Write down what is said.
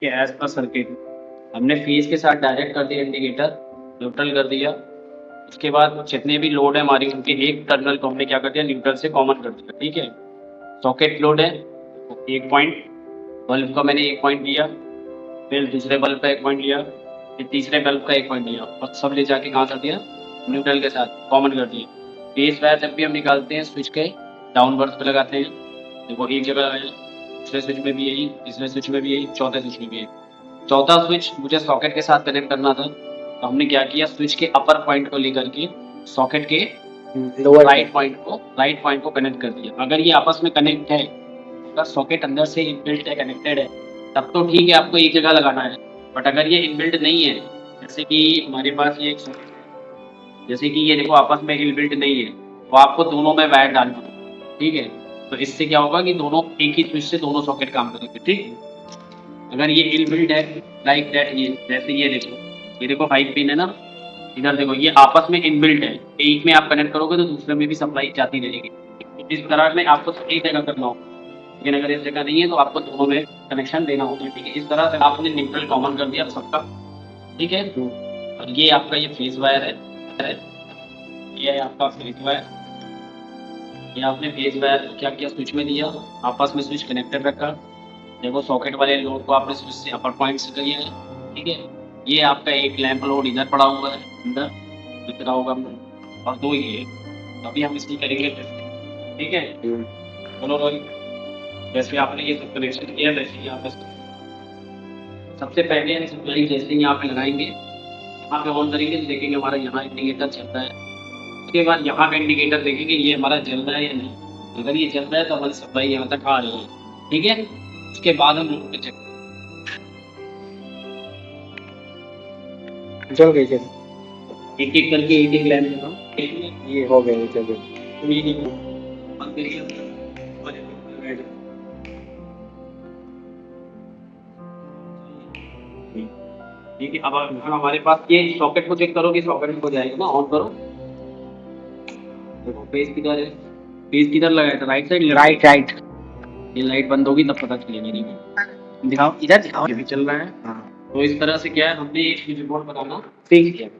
कि as per circuit हमने phase के साथ डायरेक्ट कर दिया इंडिकेटर, न्यूट्रल कर दिया। उसके बाद जितने भी लोड है हमारी उनके एक टर्मिनल को हमने क्या कर दिया, न्यूट्रल से कॉमन कर दिया। ठीक है, सॉकेट लोड है तो एक पॉइंट, बल्ब का मैंने एक पॉइंट लिया, फिर दूसरे बल्ब का एक पॉइंट लिया, फिर तीसरे बल्ब का एक पॉइंट लिया और सब ले जाके कहाँ कर दिया, न्यूट्रल के साथ कॉमन कर दिया। फेज वायर जब भी हम निकालते हैं स्विच के डाउन बर्थ पे लगाते हैं, देखो एक जगह लगाया, दूसरे स्विच में भी यही, तीसरे स्विच में भी यही, चौथे स्विच में भी यही। चौथा स्विच मुझे सॉकेट के साथ कनेक्ट करना था, तो हमने क्या किया, स्विच के अपर पॉइंट को लेकर के सॉकेट के लोअर राइट पॉइंट को कनेक्ट कर दिया। अगर ये आपस में कनेक्ट है, अगर सॉकेट अंदर से इनबिल्ट है, कनेक्टेड है, तब तो ठीक है, आपको एक जगह लगाना है। बट अगर ये इनबिल्ट नहीं है, जैसे कि हमारे पास ये एक जैसे कि ये देखो आपस में इनबिल्ट नहीं है, तो आपको दोनों में वायर डालना है। ठीक है, तो इससे क्या होगा कि दोनों एक ही स्विच से दोनों सॉकेट काम करेंगे। ठीक, अगर ये इनबिल्ट है लाइक दैट, ये जैसे ये देखो 5 पिन है ना, इधर देखो ये आपस में इनबिल्ट है, एक में आप कनेक्ट करोगे तो दूसरे में भी सप्लाई जाती रहेगी। इस तरह में आपको एक जगह करना होगा, लेकिन अगर इस जगह नहीं है तो आपको दोनों में कनेक्शन देना होगा। ठीक है, इस तरह से आपने न्यूट्रल कॉमन कर दिया सबका। ठीक है, और ये आपका ये फेज वायर है, ये है आपका फेज वायर। ये आपने फेज वायर क्या किया, स्विच में दिया, आपस में स्विच कनेक्टेड रखा। देखो सॉकेट वाले लोड को आपने स्विच से अपर पॉइंट से किया है। ठीक है, ये आपका एक लैंप लोड इधर पड़ा हुआ है, अंदर दिख रहा होगा आपको, और दो ये है। अभी हम इसकी करेंगे टेस्ट। ठीक है, चलो रोहित, जैसे आपने ये सब कनेक्शन किया वैसे ही आप सबसे पहले सप्लाई जैसे ही यहाँ पे लगाएंगे, यहाँ पे ऑन करेंगे तो देखेंगे हमारा यहाँ इंडिकेटर चल रहा है। उसके बाद यहाँ का इंडिकेटर देखेंगे ये हमारा जल रहा है या नहीं। अगर ये जल रहा है तो हमारी सप्लाई यहाँ तक आ रही है। ठीक है, उसके बाद हम लोग चेक जल गई जल एक एक करके एक एक लैंप लगाओ। ये हो गया, चल गई। ठीक है, अब हमारे पास ये सॉकेट को चेक करो कि सॉकेट हो जाएगा ना, ऑन करो। देखो पेज किधर है, पेज किधर लगाया था, राइट साइड, राइट राइट। ये लाइट बंद होगी तब पता चलेगी। नहीं दिखाओ, इधर दिखाओ, ये भी चल रहा है। हाँ, तो इस तरह से क्या है, हमने एक स्विच बोर्ड बनाना ठीक है।